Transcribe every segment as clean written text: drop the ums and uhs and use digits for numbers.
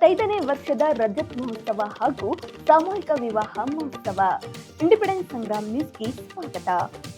5ನೇ ವರ್ಷದ ರಜತ್ ಮಹೋತ್ಸವ ಹಾಗೂ ಸಾಮೂಹಿಕ ವಿವಾಹ ಮಹೋತ್ಸವ. ಇಂಡಿಪೆಂಡೆನ್ಸ್ ಸಂಗ್ರಾಮ್ ನ್ಯೂಸ್ಗೆ ಸ್ವಾಗತ.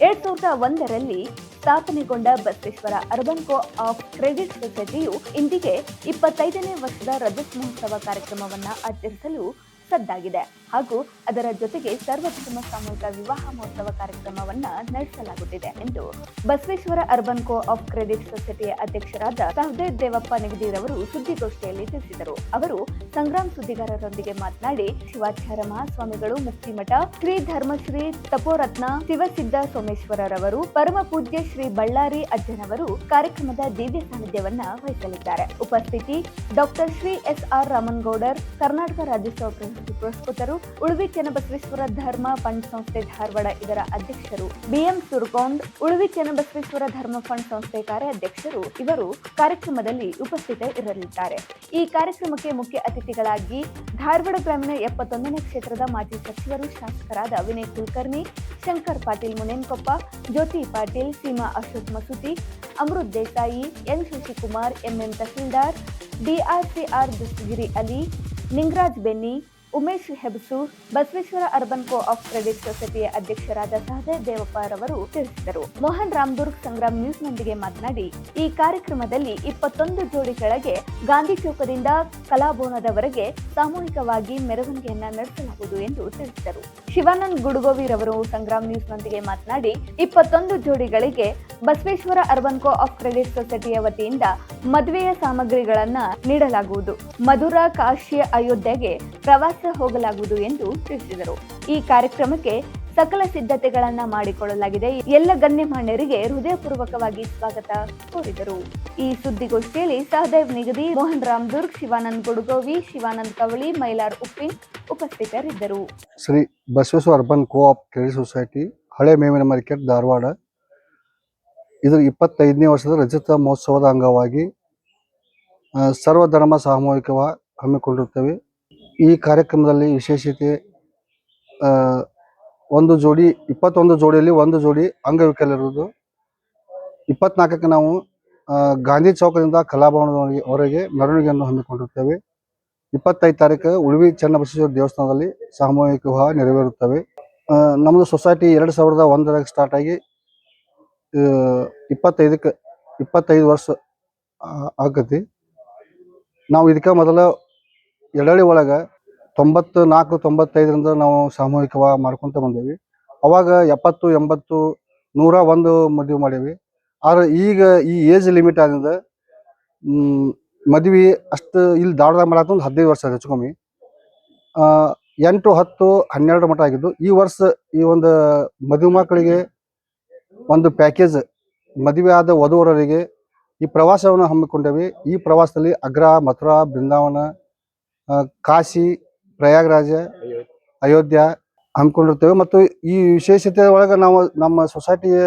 2001ರಲ್ಲಿ ಸ್ಥಾಪನೆಗೊಂಡ Basaveshwara urban co op credit ಸೊಸೈಟಿಯು ಇಂದಿಗೆ 25ನೇ ವರ್ಷದ ರಜತ್ ಮಹೋತ್ಸವ ಕಾರ್ಯಕ್ರಮವನ್ನು ಆಚರಿಸಲು ಸಜ್ಜಾಗಿದೆ ಹಾಗೂ ಅದರ ಜೊತೆಗೆ ಸರ್ವಧರ್ಮ ಸಾಮೂಹಿಕ ವಿವಾಹ ಮಹೋತ್ಸವ ಕಾರ್ಯಕ್ರಮವನ್ನ ನಡೆಸಲಾಗುತ್ತಿದೆ ಎಂದು Basaveshwara urban co op credit ಸೊಸೈಟಿಯ ಅಧ್ಯಕ್ಷರಾದ ಸಹದೇವ್ ದೇವಪ್ಪ ನಿಗದಿರವರು ಸುದ್ದಿಗೋಷ್ಠಿಯಲ್ಲಿ ತಿಳಿಸಿದರು. ಅವರು ಸಂಗ್ರಾಮ್ ಸುದ್ದಿಗಾರರೊಂದಿಗೆ ಮಾತನಾಡಿ, ಶಿವಾಚಾರ್ಯ ಮಹಾಸ್ವಾಮಿಗಳು ಮುಕ್ತಿಮಠ, ಶ್ರೀ ಧರ್ಮಶ್ರೀ ತಪೋರತ್ನ ಶಿವಸಿದ್ದ ಸೋಮೇಶ್ವರರವರು, ಪರಮ ಪೂಜ್ಯ ಶ್ರೀ ಬಳ್ಳಾರಿ ಅಜ್ಜನವರು ಕಾರ್ಯಕ್ರಮದ ದಿವ್ಯ ಸಾನ್ನಿಧ್ಯವನ್ನ ವಹಿಸಲಿದ್ದಾರೆ. ಉಪಸ್ಥಿತಿ ಡಾಕ್ಟರ್ ಶ್ರೀ SR ರಾಮನಗೌಡರ್, ಕರ್ನಾಟಕ ರಾಜ್ಯೋತ್ಸವ ಪುರಸ್ಕೃತರು, ಉಳುವಿ ಚನ್ನಬಸವೇಶ್ವರ ಧರ್ಮ ಫಂಡ್ ಸಂಸ್ಥೆ ಧಾರವಾಡ ಇದರ ಅಧ್ಯಕ್ಷರು, BM ಸುರ್ಕೊಂಡ್, ಉಳುವಿ ಚನ್ನಬಸವೇಶ್ವರ ಧರ್ಮ ಫಂಡ್ ಸಂಸ್ಥೆ ಕಾರ್ಯಾಧ್ಯಕ್ಷರು ಇವರು ಕಾರ್ಯಕ್ರಮದಲ್ಲಿ ಉಪಸ್ಥಿತರಿರಲಿದ್ದಾರೆ. ಈ ಕಾರ್ಯಕ್ರಮಕ್ಕೆ ಮುಖ್ಯ ಅತಿಥಿಗಳಾಗಿ ಧಾರವಾಡ ಗ್ರಾಮೀಣ 71ನೇ ಕ್ಷೇತ್ರದ ಮಾಜಿ ಸಚಿವರು ಶಾಸಕರಾದ Vinay Kulkarni, Shankar Patil Munenakoppa, Jyoti Patil, Seema Ashok Masuti, Amrit Desai, N Shashikumar, MM Tahsildar, DRCR Dastagiri Ali, Ningaraj Benni, Umesh Hebasur, Basaveshwara urban co op credit ಸೊಸೈಟಿಯ ಅಧ್ಯಕ್ಷರಾದ ಸಹದೇವ್ ದೇವಪ್ಪ ರವರು ತಿಳಿಸಿದರು. ಮೋಹನ್ ರಾಮದುರ್ಗ್ ಸಂಗ್ರಾಮ್ ನ್ಯೂಸ್ನೊಂದಿಗೆ ಮಾತನಾಡಿ, ಈ ಕಾರ್ಯಕ್ರಮದಲ್ಲಿ 21 ಜೋಡಿ ಕೆಳಗೆ ಗಾಂಧಿ ಚೌಕದಿಂದ ಕಲಾಭವನದವರೆಗೆ ಸಾಮೂಹಿಕವಾಗಿ ಮೆರವಣಿಗೆಯನ್ನ ನಡೆಸಲಾಗುವುದು ಎಂದು ತಿಳಿಸಿದರು. ಶಿವಾನಂದ್ ಗುಡುಗೋವಿರವರು ಸಂಗ್ರಾಮ್ ನ್ಯೂಸ್ನೊಂದಿಗೆ ಮಾತನಾಡಿ, 21 ಜೋಡಿಗಳಿಗೆ Basaveshwara urban co op credit ಸೊಸೈಟಿಯ ವತಿಯಿಂದ ಮದುವೆಯ ಸಾಮಗ್ರಿಗಳನ್ನ ನೀಡಲಾಗುವುದು. ಮಧುರಾ, ಕಾಶಿ, ಅಯೋಧ್ಯೆಗೆ ಪ್ರವಾಸ ಹೋಗಲಾಗುವುದು ಎಂದು ತಿಳಿಸಿದರು. ಈ ಕಾರ್ಯಕ್ರಮಕ್ಕೆ ಸಕಲ ಸಿದ್ಧತೆಗಳನ್ನ ಮಾಡಿಕೊಳ್ಳಲಾಗಿದೆ. ಎಲ್ಲ ಗಣ್ಯಮಾನ್ಯರಿಗೆ ಹೃದಯಪೂರ್ವಕವಾಗಿ ಸ್ವಾಗತ ಕೋರಿದರು. ಈ ಸುದ್ದಿಗೋಷ್ಠಿಯಲ್ಲಿ ಸಹದೇವ್ ನಿಗದಿ, ಮೋಹನ್ ರಾಮದುರ್ಗ್, ಶಿವಾನಂದ್ ಗುಡುಗೋವಿ, ಶಿವಾನಂದ್ ಕವಳಿ, ಮೈಲಾರ್ ಉಪ್ಪಿನ್ ಉಪಸ್ಥಿತರಿದ್ದರು. Shri Basaveshwara urban co op credit society, ಹಳೆ ಮೇವಿನ ಮಾರ್ಕೆಟ್, ಧಾರವಾಡ ಇದರ 25ನೇ ವರ್ಷದ ರಜತ ಮಹೋತ್ಸವದ ಅಂಗವಾಗಿ ಸರ್ವಧರ್ಮ ಸಾಮೂಹಿಕವಾಗಿ ಹಮ್ಮಿಕೊಂಡಿರುತ್ತೇವೆ. ಈ ಕಾರ್ಯಕ್ರಮದಲ್ಲಿ ವಿಶೇಷತೆ ಒಂದು ಜೋಡಿ 21 ಜೋಡಿಯಲ್ಲಿ ಒಂದು ಜೋಡಿ ಅಂಗವಿಕಲರಿರುವುದು. 24ಕ್ಕೆ ನಾವು ಗಾಂಧಿ ಚೌಕದಿಂದ ಕಲಾಭವನದವರೆಗೆ ಮೆರವಣಿಗೆಯನ್ನು ಹಮ್ಮಿಕೊಂಡಿರುತ್ತೇವೆ. 25 ತಾರೀಕು ಉಳುವಿ ಚನ್ನಬಸವೇಶ್ವರ ದೇವಸ್ಥಾನದಲ್ಲಿ ಸಾಮೂಹಿಕ ವಿವಾಹ ನೆರವೇರುತ್ತವೆ. ನಮ್ಮದು ಸೊಸೈಟಿ 2001ರಲ್ಲಿ ಸ್ಟಾರ್ಟ್ ಆಗಿ 25 ವರ್ಷ ಆಗತಿ. ನಾವು ಇದಕ್ಕೆ ಮೊದಲ ಎಡಳಿ ಒಳಗೆ 94-95ರಿಂದ ನಾವು ಸಾಮೂಹಿಕವಾಗಿ ಮಾಡ್ಕೊತ ಬಂದೇವಿ. ಅವಾಗ 70, 80, 101 ಮದುವೆ ಮಾಡೇವಿ. ಆದ್ರೆ ಈಗ ಈ ಏಜ್ ಲಿಮಿಟ್ ಆದ್ರಿಂದ ಮದುವೆ ಅಷ್ಟು ಇಲ್ಲಿ ಧಾರವಾಡ ಮಾಡತ್ತ ಒಂದು 15 ವರ್ಷ ಹೆಚ್ಚು ಕಮ್ಮಿ 8, 10, 12 ಮಟ್ಟ ಆಗಿದ್ದು. ಈ ವರ್ಷ ಈ ಒಂದು ಮದುವೆ ಮಕ್ಕಳಿಗೆ ಒಂದು ಪ್ಯಾಕೇಜ್, ಮದುವೆ ಆದ ವಧುವರರಿಗೆ ಈ ಪ್ರವಾಸವನ್ನು ಹಮ್ಮಿಕೊಂಡೇವೆ. ಈ ಪ್ರವಾಸದಲ್ಲಿ ಅಗ್ರಾ, ಮಥುರಾ, ಬೃಂದಾವನ, ಕಾಶಿ, ಪ್ರಯಾಗರಾಜ, ಅಯೋಧ್ಯ ಹಮ್ಮಿಕೊಂಡಿರ್ತೇವೆ. ಮತ್ತು ಈ ವಿಶೇಷತೆ ಒಳಗೆ ನಾವು ನಮ್ಮ ಸೊಸೈಟಿಯ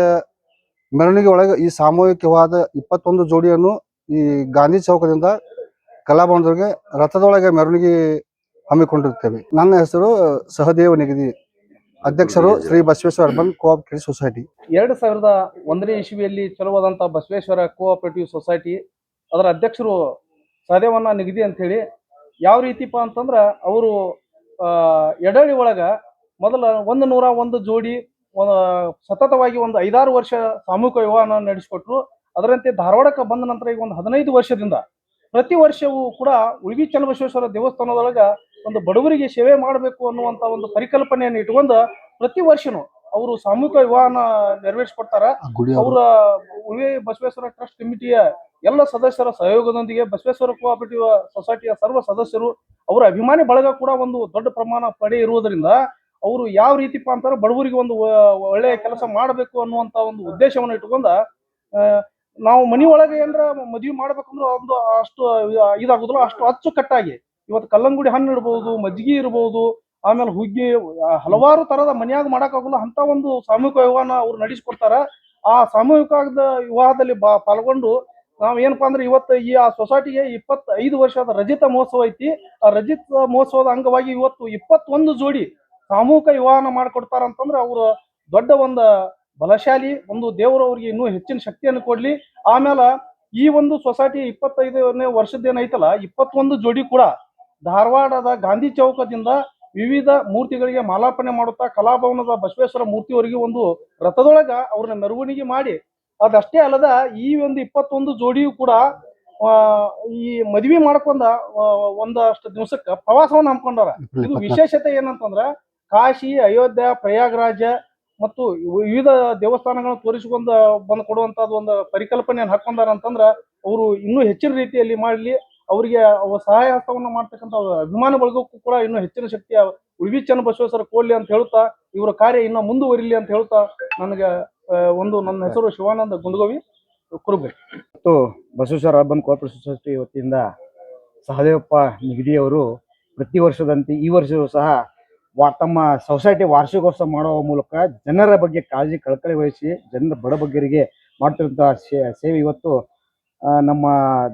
ಮೆರವಣಿಗೆ ಒಳಗೆ ಈ ಸಾಮೂಹಿಕವಾದ 21 ಜೋಡಿಯನ್ನು ಈ ಗಾಂಧಿ ಚೌಕದಿಂದ ಕಲಾಭವನದವರೆಗೆ ರಥದೊಳಗೆ ಮೆರವಣಿಗೆ ಹಮ್ಮಿಕೊಂಡಿರ್ತೇವೆ. ನನ್ನ ಹೆಸರು ಸಹದೇವ್ ನಿಗದಿ, ಅಧ್ಯಕ್ಷರು Shri Basaveshwara urban co op credit society. 2001ನೇ ಇಸ್ವಿಯಲ್ಲಿ ಚಲುವಾದಂಥ ಬಸವೇಶ್ವರ ಕೋಆಪರೇಟಿವ್ ಸೊಸೈಟಿ ಅದರ ಅಧ್ಯಕ್ಷರು ಸಹದೇವಣ್ಣ ನಿಗದಿ ಅಂಥೇಳಿ. ಯಾವ ರೀತಿಪ್ಪ ಅಂತಂದ್ರೆ ಅವರು ಎಡಳಿ ಒಳಗೆ ಮೊದಲ 101 ಜೋಡಿ ಸತತವಾಗಿ ಒಂದು 5-6 ವರ್ಷ ಸಾಮೂಹಿಕ ವಿವಾಹನ ನಡೆಸಿಕೊಟ್ರು. ಅದರಂತೆ ಧಾರವಾಡಕ್ಕೆ ಬಂದ ನಂತರ ಈಗ ಒಂದು 15 ವರ್ಷದಿಂದ ಪ್ರತಿ ವರ್ಷವೂ ಕೂಡ ಉಳುವಿ ಚನ್ನಬಸವೇಶ್ವರ ದೇವಸ್ಥಾನದೊಳಗೆ ಒಂದು ಬಡವರಿಗೆ ಸೇವೆ ಮಾಡಬೇಕು ಅನ್ನುವಂಥ ಒಂದು ಪರಿಕಲ್ಪನೆಯನ್ನು ಇಟ್ಕೊಂಡು ಪ್ರತಿ ವರ್ಷನೂ ಅವರು ಸಾಮೂಹಿಕ ವಿವಾಹನ ನೆರವೇರಿಸಿಕೊಡ್ತಾರ. ಅವರ ಉಳುವಿ ಬಸವೇಶ್ವರ ಟ್ರಸ್ಟ್ ಕಮಿಟಿಯ ಎಲ್ಲ ಸದಸ್ಯರ ಸಹಯೋಗದೊಂದಿಗೆ ಬಸವೇಶ್ವರ ಕೋಆಪರೇಟಿವ್ ಸೊಸೈಟಿಯ ಸರ್ವ ಸದಸ್ಯರು ಅವರ ಅಭಿಮಾನಿ ಬಳಗ ಕೂಡ ಒಂದು ದೊಡ್ಡ ಪ್ರಮಾಣ ಪಡೆ ಇರುವುದರಿಂದ ಅವರು ಯಾವ ರೀತಿಪ್ಪ ಅಂತಾರೆ ಬಡವರಿಗೆ ಒಂದು ಒಳ್ಳೆಯ ಕೆಲಸ ಮಾಡಬೇಕು ಅನ್ನುವಂಥ ಒಂದು ಉದ್ದೇಶವನ್ನು ಇಟ್ಕೊಂಡ ನಾವು ಮನಿ ಒಳಗೆ ಏನಾರ ಮದುವೆ ಮಾಡ್ಬೇಕಂದ್ರೆ ಒಂದು ಅಷ್ಟು ಇದಾಗುದಿಲ್ಲ, ಅಷ್ಟು ಅಚ್ಚುಕಟ್ಟಾಗಿ ಇವತ್ತು ಕಲ್ಲಂಗುಡಿ ಹಣ್ಣು ಇರ್ಬೋದು, ಮಜ್ಜಿಗೆ ಇರ್ಬೋದು, ಆಮೇಲೆ ಹುಗ್ಗಿ, ಹಲವಾರು ತರದ ಮನೆಯಾಗ ಮಾಡೋಕ್ಕಾಗಲ್ಲ ಅಂತ ಒಂದು ಸಾಮೂಹಿಕ ವಿವಾಹನ ಅವ್ರು ನಡೆಸಿಕೊಡ್ತಾರ. ಆ ಸಾಮೂಹಿಕ ವಿವಾಹದಲ್ಲಿ ಪಾಲ್ಗೊಂಡು ನಾವು ಏನಪ್ಪಾ ಅಂದ್ರೆ ಇವತ್ತು ಈ ಆ ಸೊಸೈಟಿಗೆ 25 ವರ್ಷದ ರಜತ ಮಹೋತ್ಸವ ಐತಿ. ಆ ರಜತ ಮಹೋತ್ಸವದ ಅಂಗವಾಗಿ ಇವತ್ತು 21 ಜೋಡಿ ಸಾಮೂಹಿಕ ವಿವಾಹನ ಮಾಡಿಕೊಡ್ತಾರ ಅಂತಂದ್ರೆ ಅವರು ದೊಡ್ಡ ಒಂದು ಬಲಶಾಲಿ, ಒಂದು ದೇವರು ಅವ್ರಿಗೆ ಇನ್ನೂ ಹೆಚ್ಚಿನ ಶಕ್ತಿಯನ್ನು ಕೊಡ್ಲಿ. ಆಮೇಲೆ ಈ ಒಂದು ಸೊಸೈಟಿ 25ನೇ ವರ್ಷದ್ದೇನೈತಲ್ಲ 21 ಜೋಡಿ ಕೂಡ ಧಾರವಾಡದ ಗಾಂಧಿ ಚೌಕದಿಂದ ವಿವಿಧ ಮೂರ್ತಿಗಳಿಗೆ ಮಾಲಾರ್ಪಣೆ ಮಾಡುತ್ತಾ ಕಲಾಭವನದ ಬಸವೇಶ್ವರ ಮೂರ್ತಿವರೆಗೆ ಒಂದು ರಥದೊಳಗ ಅವ್ರನ್ನ ಮೆರವಣಿಗೆ ಮಾಡಿ, ಅದಷ್ಟೇ ಅಲ್ಲದ ಈ ಒಂದು 21 ಜೋಡಿಯು ಕೂಡ ಆ, ಈ ಮದ್ವಿ ಮಾಡ್ಕೊಂಡ ಒಂದಷ್ಟು ದಿವಸಕ್ಕೆ ಪ್ರವಾಸವನ್ನ ಹಮ್ಮಿಕೊಂಡಾರ. ಇದು ವಿಶೇಷತೆ ಏನಂತಂದ್ರ ಕಾಶಿ, ಅಯೋಧ್ಯ, ಪ್ರಯಾಗರಾಜ ಮತ್ತು ವಿವಿಧ ದೇವಸ್ಥಾನಗಳನ್ನು ತೋರಿಸಿಕೊಂಡ ಬಂದು ಕೊಡುವಂತದ್ದು ಒಂದು ಪರಿಕಲ್ಪನೆಯನ್ನು ಹಾಕೊಂಡಾರ ಅಂತಂದ್ರ ಅವರು ಇನ್ನೂ ಹೆಚ್ಚಿನ ರೀತಿಯಲ್ಲಿ ಮಾಡಲಿ, ಅವರಿಗೆ ಸಹಾಯ ಹಸ್ತವನ್ನು ಮಾಡ್ತಕ್ಕಂಥ ಅಭಿಮಾನ ಬಳಗಕ್ಕೂ ಕೂಡ ಇನ್ನೂ ಹೆಚ್ಚಿನ ಶಕ್ತಿಯ ಉಳಿವಿ ಚನ್ನಬಸವೇಶ್ವರ ಕೊಡ್ಲಿ ಅಂತ ಹೇಳ್ತಾ, ಇವರ ಕಾರ್ಯ ಇನ್ನೂ ಮುಂದುವರಿಲಿ ಅಂತ ಹೇಳ್ತಾ, ನನಗೆ ನನ್ನ ಹೆಸರು ಶಿವಾನಂದ ಗುಂಡಗೋವಿ ಕುರುಬೆ. ಮತ್ತು ಬಸವೇಶ್ವರ ಅರ್ಬನ್ ಕೋಆಪರೇಟಿವ್ ಸೊಸೈಟಿ ವತಿಯಿಂದ ಸಹದೇವಪ್ಪ ನಿಗದಿಯವರು ಪ್ರತಿ ವರ್ಷದಂತೆ ಈ ವರ್ಷವೂ ಸಹ ತಮ್ಮ ಸೊಸೈಟಿ ವಾರ್ಷಿಕೋತ್ಸವ ಮಾಡುವ ಮೂಲಕ ಜನರ ಬಗ್ಗೆ ಕಾಳಜಿ ಕಳಕಳಿ ವಹಿಸಿ ಜನರ ಬಡ ಬಗ್ಗರಿಗೆ ಮಾಡ್ತಿರುವಂತಹ ಸೇವೆ ಇವತ್ತು ನಮ್ಮ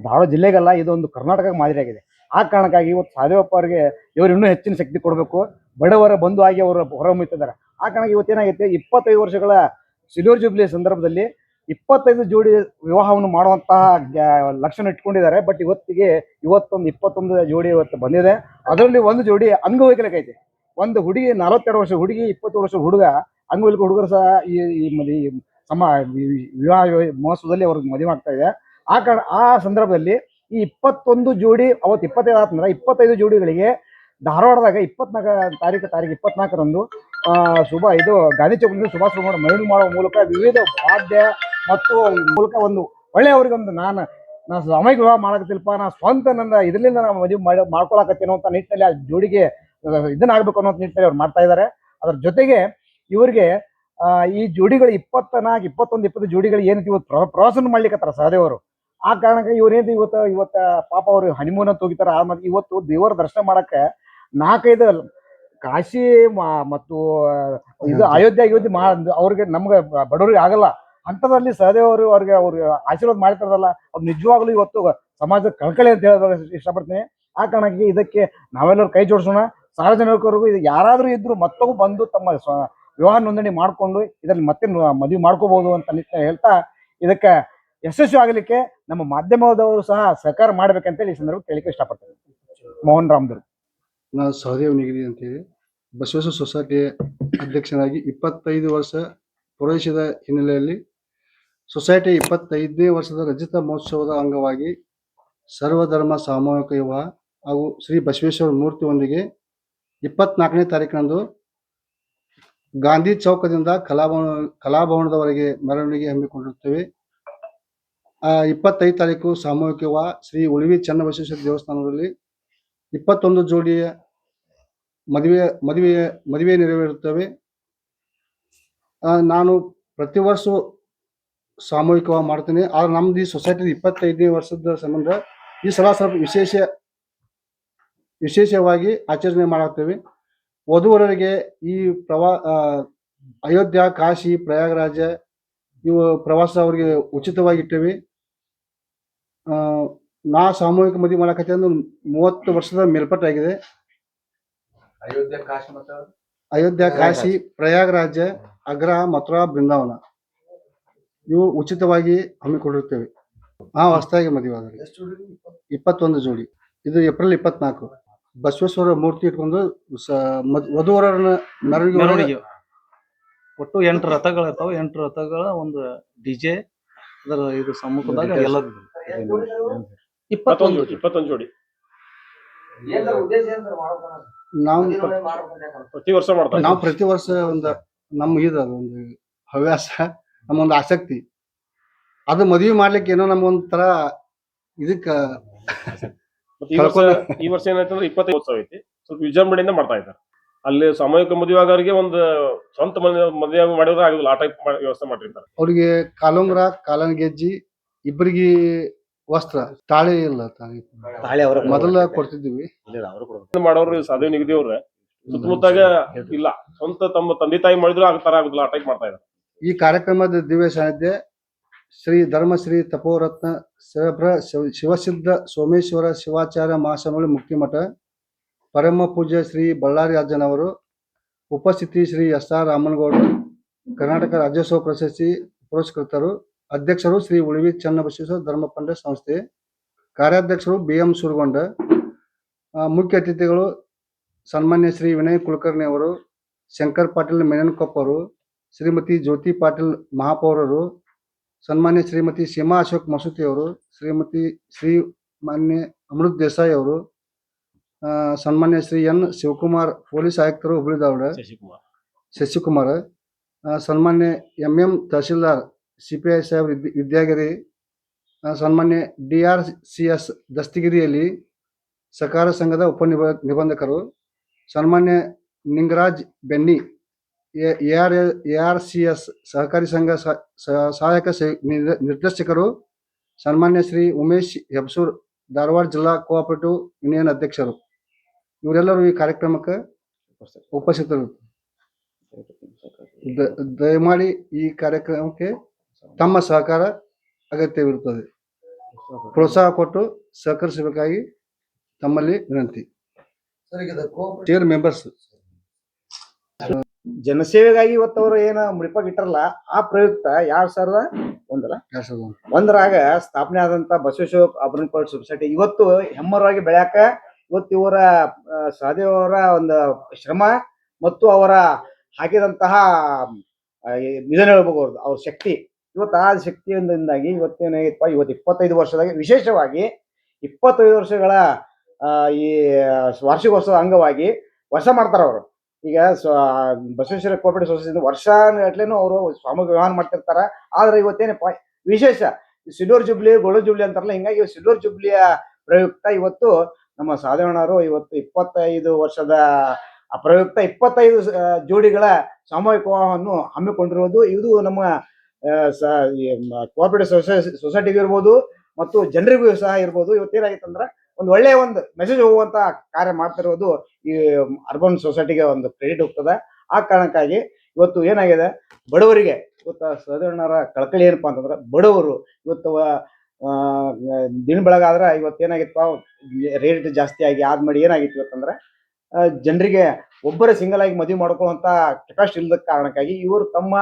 ಧಾರವಾಡ ಜಿಲ್ಲೆಗೆಲ್ಲ ಇದೊಂದು ಕರ್ನಾಟಕ ಮಾದರಿಯಾಗಿದೆ. ಆ ಕಾರಣಕ್ಕಾಗಿ ಇವತ್ತು ಸಹದೇವಪ್ಪ ಅವರಿಗೆ ಇವರು ಇನ್ನೂ ಹೆಚ್ಚಿನ ಶಕ್ತಿ ಕೊಡಬೇಕು, ಬಡವರ ಬಂಧು ಆಗಿ ಅವರು ಹೊರಹೊಮ್ಮುತ್ತಿದ್ದಾರೆ. ಆ ಕಾರಣಕ್ಕೆ ಇವತ್ತೇನಾಗೈತೆ, 25 ವರ್ಷಗಳ ಸಿಲ್ವರ್ ಜೂಬ್ಲಿ ಸಂದರ್ಭದಲ್ಲಿ 25 ಜೋಡಿ ವಿವಾಹವನ್ನು ಮಾಡುವಂತಹ ಲಕ್ಷಣ ಇಟ್ಕೊಂಡಿದ್ದಾರೆ. ಬಟ್ ಇವತ್ತೊಂದು 21 ಜೋಡಿ ಇವತ್ತು ಬಂದಿದೆ. ಅದರಲ್ಲಿ ಒಂದು ಜೋಡಿ ಅಂಗವೈಕಲ್ಯಕ್ಕೆ. ಒಂದು ಹುಡುಗಿ 42 ವರ್ಷ ಹುಡುಗಿ, 20 ವರ್ಷ ಹುಡುಗ, ಅಂಗವೈಕಲ್ಯ ಹುಡುಗರು ಸಹ ಈ ವಿವಾಹ ಮಹೋತ್ಸವದಲ್ಲಿ ಅವ್ರಿಗೆ ಮದುವೆ ಆಗ್ತಾ ಇದೆ. ಆ ಸಂದರ್ಭದಲ್ಲಿ ಈ 21 ಜೋಡಿ, ಅವತ್ತು 25 ಆತಂದ್ರೆ 25 ಜೋಡಿಗಳಿಗೆ ಧಾರವಾಡದಾಗ 24ರಂದು ಗಾಂಧಿ ಚೌಕದಿಂದ ಸುಭಾಷ್ ಮೆರವಣಿಗೆ ಮಾಡುವ ಮೂಲಕ ವಿವಿಧ ವಾದ್ಯ ಮತ್ತು ಮೂಲಕ ಒಂದು ಒಳ್ಳೆ ಅವ್ರಿಗೆ ಒಂದು ನಾನು ಸಾಮೂಹಿಕ ವಿವಾಹ ಮಾಡಕತ್ತಿಲ್ಪ, ನಾ ಸ್ವಂತ ನನ್ನ ಇದರಿಂದ ನಾನು ಮದುವೆ ಮಾಡ್ಕೊಳಕತ್ತೇನೋ ಅಂತ ನಿಟ್ಟಿನಲ್ಲಿ ಆ ಜೋಡಿಗೆ ಇದನ್ನಾಗಬೇಕು ಅನ್ನೋ ನಿಟ್ಟಿನಲ್ಲಿ ಅವ್ರು ಮಾಡ್ತಾ ಇದ್ದಾರೆ. ಅದರ ಜೊತೆಗೆ ಇವರಿಗೆ ಈ ಜೋಡಿಗಳು 24, 21, 20 ಜೋಡಿಗಳು ಏನೈತಿ ಇವತ್ತು ಪ್ರವಾಸನ ಮಾಡ್ಲಿಕ್ಕತ್ತಾರ ಸಹದೇವರು. ಆ ಕಾರಣಕ್ಕೆ ಇವ್ರೇನು ಇವತ್ತ ಪಾಪ ಅವರು ಹನಿಮೂನ್ ಅಂತ ಹೋಗಿತಾರ. ಆಮೇಲೆ ಇವತ್ತು ದೇವರ ದರ್ಶನ ಮಾಡಕ್ಕೆ 4-5 ಕಾಶಿ ಮತ್ತು ಇದು ಅಯೋಧ್ಯೆ ಅವ್ರಿಗೆ ನಮ್ಗೆ ಬಡವರಿಗೆ ಆಗಲ್ಲ. ಅಂಥದ್ರಲ್ಲಿ ಸಹದೇವರು ಅವ್ರಿಗೆ ಆಶೀರ್ವಾದ ಮಾಡ್ತಾರಲ್ಲ, ಅದು ನಿಜವಾಗ್ಲೂ ಇವತ್ತು ಸಮಾಜದ ಕಳಕಳಿ ಅಂತ ಹೇಳೋದು ಇಷ್ಟಪಡ್ತೀನಿ. ಆ ಕಾರಣಕ್ಕೆ ಇದಕ್ಕೆ ನಾವೆಲ್ಲರೂ ಕೈ ಜೋಡಿಸೋಣ. ಸಾರ್ವಜನಿಕರಿಗೂ ಇದು ಯಾರಾದರೂ ಇದ್ರು ಮತ್ತೊಬ್ಬ ಬಂದು ತಮ್ಮ ವಿವಾಹ ನೋಂದಣಿ ಮಾಡಿಕೊಂಡು ಇದರಲ್ಲಿ ಮತ್ತೆ ಮದುವೆ ಮಾಡ್ಕೋಬಹುದು ಅಂತ ಹೇಳ್ತಾ, ಇದಕ್ಕೆ ಯಶಸ್ವಿ ಆಗಲಿಕ್ಕೆ ನಮ್ಮ ಮಾಧ್ಯಮದವರು ಸಹ ಸಹಕಾರ ಮಾಡ್ಬೇಕಂತೇಳಿ ಈ ಸಂದರ್ಭ ಕೇಳಿಕೆ ಇಷ್ಟಪಡ್ತೇನೆ. ಮೋಹನ್ ರಾಮ್ದೂರ್. ನಾನು ಸಹದೇವ್ ನಿಗದಿ ಅಂತೇಳಿ ಬಸವೇಶ್ವರ ಸೊಸೈಟಿ ಅಧ್ಯಕ್ಷನಾಗಿ 25 ವರ್ಷ ಪೂರೈಸಿದ ಹಿನ್ನೆಲೆಯಲ್ಲಿ ಸೊಸೈಟಿ 25ನೇ ವರ್ಷದ ರಜತ ಮಹೋತ್ಸವದ ಅಂಗವಾಗಿ ಸರ್ವಧರ್ಮ ಸಾಮೂಹಿಕ ವಿವಾಹ ಹಾಗೂ ಶ್ರೀ ಬಸವೇಶ್ವರ ಮೂರ್ತಿಯೊಂದಿಗೆ 24ನೇ ತಾರೀಕಿನಂದು ಗಾಂಧಿ ಚೌಕದಿಂದ ಕಲಾಭವನದವರೆಗೆ ಮೆರವಣಿಗೆ ಹಮ್ಮಿಕೊಂಡಿರುತ್ತೇವೆ. 25 ತಾರೀಕು ಸಾಮೂಹಿಕ ವಿವಾಹ ಶ್ರೀ ಉಳಿವಿ ಚನ್ನಬಸವೇಶ್ವರ ದೇವಸ್ಥಾನದಲ್ಲಿ 21 ಜೋಡಿಯ ಮದುವೆ ನೆರವೇರುತ್ತವೆ. ನಾನು ಪ್ರತಿ ವರ್ಷ ಸಾಮೂಹಿಕವಾಗಿ ಮಾಡ್ತೀನಿ. ಆದ್ರೆ ನಮ್ದು ಈ ಸೊಸೈಟಿ 25ನೇ ವರ್ಷದ ಸಂಬಂಧ ಈ ಸಲ ಸ್ವಲ್ಪ ವಿಶೇಷವಾಗಿ ಆಚರಣೆ ಮಾಡಾಕ್ತೇವೆ. ವಧುವರರಿಗೆ ಈ ಅಯೋಧ್ಯ, ಕಾಶಿ, ಪ್ರಯಾಗರಾಜ ಇವು ಪ್ರವಾಸ ಅವರಿಗೆ ಉಚಿತವಾಗಿ ಇಟ್ಟೇವೆ. ನಾ ಸಾಮೂಹಿಕ ಮದುವೆ ಮಾಡಕತ್ತೆ ಅಂದ್ರೆ 30 ವರ್ಷದ ಮೇಲ್ಪಟ್ಟಾಗಿದೆ. ಅಯೋಧ್ಯ, ಕಾಶಿ, ಪ್ರಯಾಗರಾಜ, ಆಗ್ರಾ, ಮಥುರಾ, ಬೃಂದಾವನ ಇವು ಉಚಿತವಾಗಿ ಹಮ್ಮಿಕೊಂಡಿರುತ್ತೇವೆ. ಹೊಸದಾಗಿ ಮದುವೆ ಆದರೆ 21 ಜೋಡಿ. ಇದು ಏಪ್ರಿಲ್ 24 ಬಸವೇಶ್ವರ ಮೂರ್ತಿ ಇಟ್ಕೊಂಡು ವಧುವರನ್ನ ಮೆರವಣಿಗೆ ಒಟ್ಟು 8 ರಥಗಳು ಇರ್ತಾವೆ. 8 ರಥಗಳ ಒಂದು ಡಿಜೆ ಅದರ ಇದು ಸಮ್ಮುಖದಾಗ ಎಲ್ಲ 21 ಜೋಡಿ ನಾವು ಪ್ರತಿ ವರ್ಷ ಮಾಡ್ತಾರೆ. ನಾವು ಪ್ರತಿ ವರ್ಷ ಒಂದು ಒಂದು ಹವ್ಯಾಸ, ನಮ್ಮೊಂದು ಆಸಕ್ತಿ. ಅದು ಮದುವೆ ಮಾಡ್ಲಿಕ್ಕೆ ಏನೋ ನಮ್ಗೊಂಥರ ಇದಕ್ಕ ಈ ವರ್ಷ ಏನಾಯ್ತಂದ್ರೆ 25 ಉತ್ಸವ ಐತಿ. ಸ್ವಲ್ಪ ವಿಜೃಂಭಣೆಯಿಂದ ಮಾಡ್ತಾ ಇದ್ದಾರೆ. ಅಲ್ಲಿ ಸಾಮೂಹಿಕ ಮದುವೆ ಆಗೋರಿಗೆ ಒಂದು ಸ್ವಂತ ಮದುವೆ ಮಾಡಿದ್ರೆ ಆಗುದಿಲ್ಲ, ಆ ಟೈಪ್ ವ್ಯವಸ್ಥೆ ಮಾಡಿರ್ತಾರೆ. ಅವ್ರಿಗೆ ಕಾಲುಂಗ್ರ, ಕಾಲನ್ ಗೆಜ್ಜಿ, ಇಬ್ಬರಿಗೆ ವಸ್ತ್ರ, ತಾಳಿ ಇಲ್ಲ, ತಾಳಿ ಮೊದಲ ಕೊಡ್ತಿದ್ವಿ. ಮಾಡೋರು ಸಹದೇವ್ ನಿಗದಿ ಅವ್ರ ಸುತ್ತಮುತ್ತಾಗ ಇಲ್ಲ, ಸ್ವಂತ ತಮ್ಮ ತಂದೆ ತಾಯಿ ಮಾಡಿದ್ರು ಆಗ್ತಾರ ಆಗುದಿಲ್ಲ, ಆ ಟೈಪ್ ಮಾಡ್ತಾ ಇದ್ದಾರೆ. ಈ ಕಾರ್ಯಕ್ರಮದ ದಿವ್ಯ ಸಾನ್ನಿಧ್ಯ ಶ್ರೀ ಧರ್ಮಶ್ರೀ ತಪೋರತ್ನ ಶಿವಸಿದ್ಧ ಸೋಮೇಶ್ವರ ಶಿವಾಚಾರ್ಯ ಮಹಾಸ್ವಾಮಿ ಮುಕ್ತಿಮಠ, ಪರಮ ಪೂಜ್ಯ ಶ್ರೀ ಬಳ್ಳಾರಿ ಅಜ್ಜನವರು, ಉಪಸ್ಥಿತಿ ಶ್ರೀ SR ರಾಮನಗೌಡರು, ಕರ್ನಾಟಕ ರಾಜ್ಯೋತ್ಸವ ಪ್ರಶಸ್ತಿ ಪುರಸ್ಕೃತರು, ಅಧ್ಯಕ್ಷರು ಶ್ರೀ ಉಳಿವಿ ಚನ್ನಬಸವೇಶ್ವರ ಧರ್ಮ ಪಂಡಿತ ಸಂಸ್ಥೆ, ಕಾರ್ಯಾಧ್ಯಕ್ಷರು BM ಸುರಗೊಂಡ, ಮುಖ್ಯ ಅತಿಥಿಗಳು ಸನ್ಮಾನ್ಯ ಶ್ರೀ ವಿನಯ್ ಕುಲಕರ್ಣಿ ಅವರು, ಶಂಕರ್ ಪಾಟೀಲ್ ಮೆಣನ್ಕೊಪ್ಪ ಅವರು, ಶ್ರೀಮತಿ ಜ್ಯೋತಿ ಪಾಟೀಲ್ ಮಹಾಪೌರರು, ಸನ್ಮಾನ್ಯ ಶ್ರೀಮತಿ ಸೀಮಾ ಅಶೋಕ್ ಮಸೂತಿ ಅವರು, ಶ್ರೀ ಮಾನ್ಯ ಅಮೃತ್ ದೇಸಾಯಿ ಅವರು, ಸನ್ಮಾನ್ಯ ಶ್ರೀ ಎನ್ ಶಿವಕುಮಾರ್ ಪೊಲೀಸ್ ಆಯುಕ್ತರು ಹುಬ್ಬಳ್ಳಿ ಧಾರವಾಡ, ಶಶಿಕುಮಾರ್, ಸನ್ಮಾನ್ಯ ಎಂ ತಹಶೀಲ್ದಾರ್ ಸಿಪಿಐ ಸಾಹೇಬ್ ವಿದ್ಯಾಗಿರಿ, ಸನ್ಮಾನ್ಯ DRCS ದಸ್ತಿಗಿರಿಯಲ್ಲಿ ಸಹಕಾರ ಸಂಘದ ನಿಬಂಧಕರು, ಸನ್ಮಾನ್ಯ ನಿಂಗರಾಜ್ ಬೆನ್ನಿ ARCS ಸಹಕಾರಿ ಸಂಘ ಸಹಾಯಕ ನಿರ್ದೇಶಕರು, ಸನ್ಮಾನ್ಯ ಶ್ರೀ ಉಮೇಶ್ ಹೆಬ್ಸೂರ್ ಧಾರವಾಡ ಜಿಲ್ಲಾ ಕೋಆಪರೇಟಿವ್ ಯೂನಿಯನ್ ಅಧ್ಯಕ್ಷರು, ಇವರೆಲ್ಲರೂ ಈ ಕಾರ್ಯಕ್ರಮಕ್ಕೆ ಉಪಸ್ಥಿತರು. ದಯಮಾಡಿ ಈ ಕಾರ್ಯಕ್ರಮಕ್ಕೆ ತಮ್ಮ ಸಹಕಾರ ಅಗತ್ಯವಿರುತ್ತದೆ. ಪ್ರೋತ್ಸಾಹ ಕೊಟ್ಟು ಸಹಕರಿಸಬೇಕಾಗಿ ತಮ್ಮಲ್ಲಿ ವಿನಂತಿ. ಚೇರ್ ಮೆಂಬರ್ಸ್ ಜನಸೇವೆಗಾಗಿ ಇವತ್ತು ಅವರು ಏನು ಮುಡಿಪಾಗಿಟ್ಟಾರಲ್ಲ, ಆ ಪ್ರಯುಕ್ತ 2001ರಾಗ ಸ್ಥಾಪನೆ ಆದಂತ ಬಸವೇಶ್ವರ ಅರ್ಬನ್ ಸೊಸೈಟಿ ಇವತ್ತು ಹೆಮ್ಮರವಾಗಿ ಬೆಳ್ಯಾಕ ಇವತ್ತು ಇವರ ಸಹದೇವರ ಒಂದು ಶ್ರಮ ಮತ್ತು ಅವರ ಹಾಕಿದಂತಹ ಇದನ್ನ ಹೇಳ್ಬೇಕು, ಅವ್ರ ಶಕ್ತಿ ಇವತ್ತು ಆ ಶಕ್ತಿಯಿಂದಾಗಿ ಇವತ್ತೇನಾಗಿತ್ತಪ್ಪ, ಇವತ್ತು 25 ವರ್ಷದಾಗಿ ವಿಶೇಷವಾಗಿ 25 ವರ್ಷಗಳ ಈ ವಾರ್ಷಿಕೋತ್ಸವ ಅಂಗವಾಗಿ ವರ್ಷ ಮಾಡ್ತಾರ ಅವರು. ಈಗ ಬಸವೇಶ್ವರ ಕೋಆಪರೇಟಿವ್ ಸೊಸೈಟಿ ವರ್ಷ ಗಟ್ಲೆನೂ ಅವರು ಸಾಮೂಹಿಕ ವ್ಯವಹಾರ ಮಾಡ್ತಿರ್ತಾರ. ಆದ್ರೆ ಇವತ್ತೇನಪ್ಪ ವಿಶೇಷ ಸಿಲ್ವರ್ ಜುಬ್ಲಿ ಗೋಲ್ಡನ್ ಜುಬ್ಲಿ ಅಂತಾರಲ್ಲ, ಹಿಂಗಾಗಿ ಸಿಲ್ವರ್ ಜುಬ್ಲಿಯ ಪ್ರಯುಕ್ತ ಇವತ್ತು ನಮ್ಮ ಸಾಧವಣ್ಣವರು ಇವತ್ತು 25 ವರ್ಷದ ಪ್ರಯುಕ್ತ 25 ಜೋಡಿಗಳ ಸಾಮೂಹಿಕ ವಿವಾಹವನ್ನು ಹಮ್ಮಿಕೊಂಡಿರುವುದು. ಇದು ನಮ್ಮ ಕೋಆಪರೇಟಿವ್ ಸೊಸೈಟಿಗೂ ಇರ್ಬೋದು ಮತ್ತು ಜನರಿಗೂ ಸಹ ಇರ್ಬೋದು. ಇವತ್ತೇನಾಗಿತ್ತು ಅಂದ್ರೆ ಒಂದು ಒಳ್ಳೆಯ ಒಂದು ಮೆಸೇಜ್ ಹೋಗುವಂತ ಕಾರ್ಯ ಮಾಡ್ತಿರೋದು ಈ ಅರ್ಬನ್ ಸೊಸೈಟಿಗೆ ಒಂದು ಕ್ರೆಡಿಟ್ ಹೋಗ್ತದೆ. ಆ ಕಾರಣಕ್ಕಾಗಿ ಇವತ್ತು ಏನಾಗಿದೆ, ಬಡವರಿಗೆ ಇವತ್ತು ಸಹದೇವಣ್ಣರ ಕಳಕಳಿ ಏನಪ್ಪಾ ಅಂತಂದ್ರೆ, ಬಡವರು ಇವತ್ತು ದಿನ ಬೆಳಗಾದ್ರೆ ಇವತ್ತೇನಾಗಿತ್ತು, ರೇಟ್ ಜಾಸ್ತಿ ಆಗಿ ಆದ್ಮೇಲೆ ಏನಾಗಿತ್ತು ಇವತ್ತಂದ್ರೆ ಜನರಿಗೆ ಒಬ್ಬರೇ ಸಿಂಗಲ್ ಆಗಿ ಮದುವೆ ಮಾಡ್ಕೊಳ್ಳುವಂತ ಕೆಪಾಸಿಟಿ ಇಲ್ಲದ ಕಾರಣಕ್ಕಾಗಿ ಇವರು ತಮ್ಮ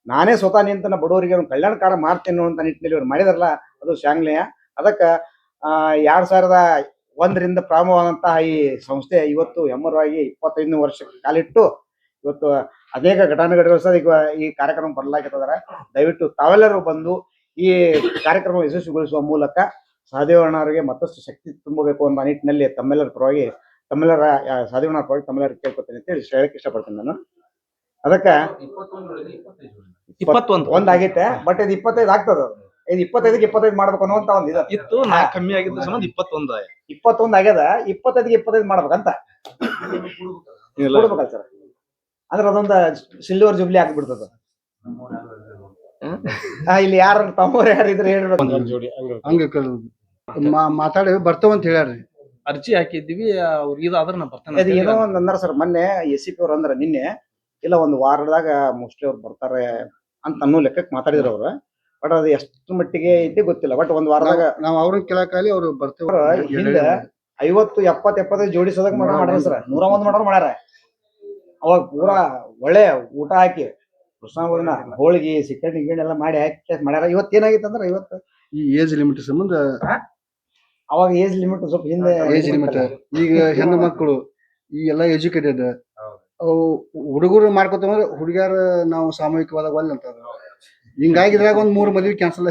ನಾನೇ ಸ್ವತಃ ನಿಂತ ಬಡವರಿಗೆ ಒಂದು ಕಲ್ಯಾಣ ಕಾರ್ಯ ಮಾಡ್ತೇನೆ ಅನ್ನುವಂತ ನಿಟ್ಟಿನಲ್ಲಿ ಇವ್ರು ಮಾಡಿದಾರಲ್ಲ, ಅದು ಶ್ಲಾಘನೀಯ. ಅದಕ್ಕೆ 2001ರಿಂದ ಪ್ರಾರಂಭವಾದಂತಹ ಈ ಸಂಸ್ಥೆ ಇವತ್ತು ಹೆಮ್ಮರವಾಗಿ 25 ವರ್ಷಕ್ಕೆ ಕಾಲಿಟ್ಟು ಇವತ್ತು ಅನೇಕ ಘಟನೆಗಳು ಸಹ ಈಗ ಈ ಕಾರ್ಯಕ್ರಮ ಬರಲಾಗಿದ್ದಾರೆ. ದಯವಿಟ್ಟು ತಾವೆಲ್ಲರೂ ಬಂದು ಈ ಕಾರ್ಯಕ್ರಮ ಯಶಸ್ವಿಗೊಳಿಸುವ ಮೂಲಕ ಸಹದೇವಣ್ಣವರಿಗೆ ಮತ್ತಷ್ಟು ಶಕ್ತಿ ತುಂಬಬೇಕು ಅನ್ನೋ ನಿಟ್ಟಿನಲ್ಲಿ ತಮ್ಮೆಲ್ಲರ ಪರವಾಗಿ ಸಹದೇವಣ್ಣರ ಪರವಾಗಿ ತಮ್ಮೆಲ್ಲರಿಗೆ ಕೇಳ್ಕೊತೀನಿ ಅಂತ ಹೇಳಿ ಹೇಳಕ್ ಇಷ್ಟಪಡ್ತೀನಿ ನಾನು. ಅದಕ್ಕೆ 21 ಆಗೈತೆ, ಬಟ್ ಇದು 25 ಆಗ್ತದ. ಇದು 25ಕ್ಕೆ 25 ಮಾಡ್ಬೇಕು ಅನ್ನುವಂತ ಒಂದು ಇತ್ತು, ಕಮ್ಮಿ ಆಗಿದ್ದ ಸಂಬಂಧ 21 ಆಗ್ಯದ. 25ಗೆ 25 ಮಾಡ್ಬೇಕಂತ ಕೊಡ್ಬೇಕಲ್ಲ ಸರ್. ಅಂದ್ರೆ ಅದೊಂದು ಸಿಲ್ವರ್ ಜುಬ್ಲಿ ಆಗ್ಬಿಡ್ತದ. ಇಲ್ಲಿ ಯಾರು ತಮ್ಮವ್ರು ಯಾರಿದ್ರೆ ಹೇಳ್ಬೇಕು, ಹಂಗ ಮಾತಾಡಿ ಬರ್ತಾವಂತ ಹೇಳ್ಯಾರ್ರಿ. ಅರ್ಜಿ ಹಾಕಿದ್ವಿ ಅವ್ರಿಗೆ, ಇದಾದ್ರೆ ನಾ ಬರ್ತಾನೆ. ಅದು ಏನೋ ಒಂದ್ ಅಂದಾರ ಸರ್, ಮೊನ್ನೆ SCP ಅವ್ರು ಅಂದ್ರ ನಿನ್ನೆ ಇಲ್ಲ ಒಂದು ವಾರದಾಗ ಮೋಸ್ಟ್ಲಿ ಅವ್ರು ಬರ್ತಾರೆ ಅಂತ ಅನ್ನೋ ಲೆಕ್ಕಕ್ಕೆ ಮಾತಾಡಿದ್ರು ಅವ್ರು. ಬಟ್ ಅದು ಎಷ್ಟು ಮಟ್ಟಿಗೆ ಐತಿ ಗೊತ್ತಿಲ್ಲ. ಬಟ್ ಒಂದ್ ವಾರದಾಗ ನಾವು ಅವ್ರನ್ನ ಕೇಳಕಾಲಿ ಅವ್ರು ಬರ್ತೇವೆ. ಹಿಂದ 50, 70, 75 ಜೋಡಿಸೋದಾಗ ಮಾಡ್ಯಾರ ಸರ್. 101 ಮಾಡೋರು ಮಾಡ್ಯಾರ. ಅವಾಗ ಪೂರಾ ಒಳ್ಳೆ ಊಟ ಹಾಕಿ ಕೃಷ್ಣನ ಹೋಳಿಗೆ ಸಿಕ್ಕಣಿ ಗಿಣ್ಣೆಲ್ಲ ಮಾಡಿ ಹಾಕಿ ಮಾಡ್ಯಾರ. ಇವತ್ತೇನಾಗಿತ್ತು ಅಂದ್ರೆ ಇವತ್ತು ಈ ಏಜ್ ಲಿಮಿಟ್ ಸಂಬಂಧ ಅವಾಗ ಏಜ್ ಲಿಮಿಟ್ ಸ್ವಲ್ಪ ಹಿಂದೆ ಏಜ್ ಲಿಮಿಟ್. ಈಗ ಹೆಣ್ಣು ಮಕ್ಕಳು ಈ ಎಲ್ಲಾ ಎಜುಕೇಟೆಡ್ ಅವು ಹುಡುಗರು ಮಾಡ್ಕೊತಂದ್ರೆ ಹುಡುಗಿಯರ ನಾವು ಸಾಮೂಹಿಕವಾದಾಗ ಒಲ್ಲೆ ಅಂತ. ಹಿಂಗಾಗಿದ್ರಾಗ ಒಂದ್ 3 ಮದ್ವಿ ಕ್ಯಾನ್ಸಲ್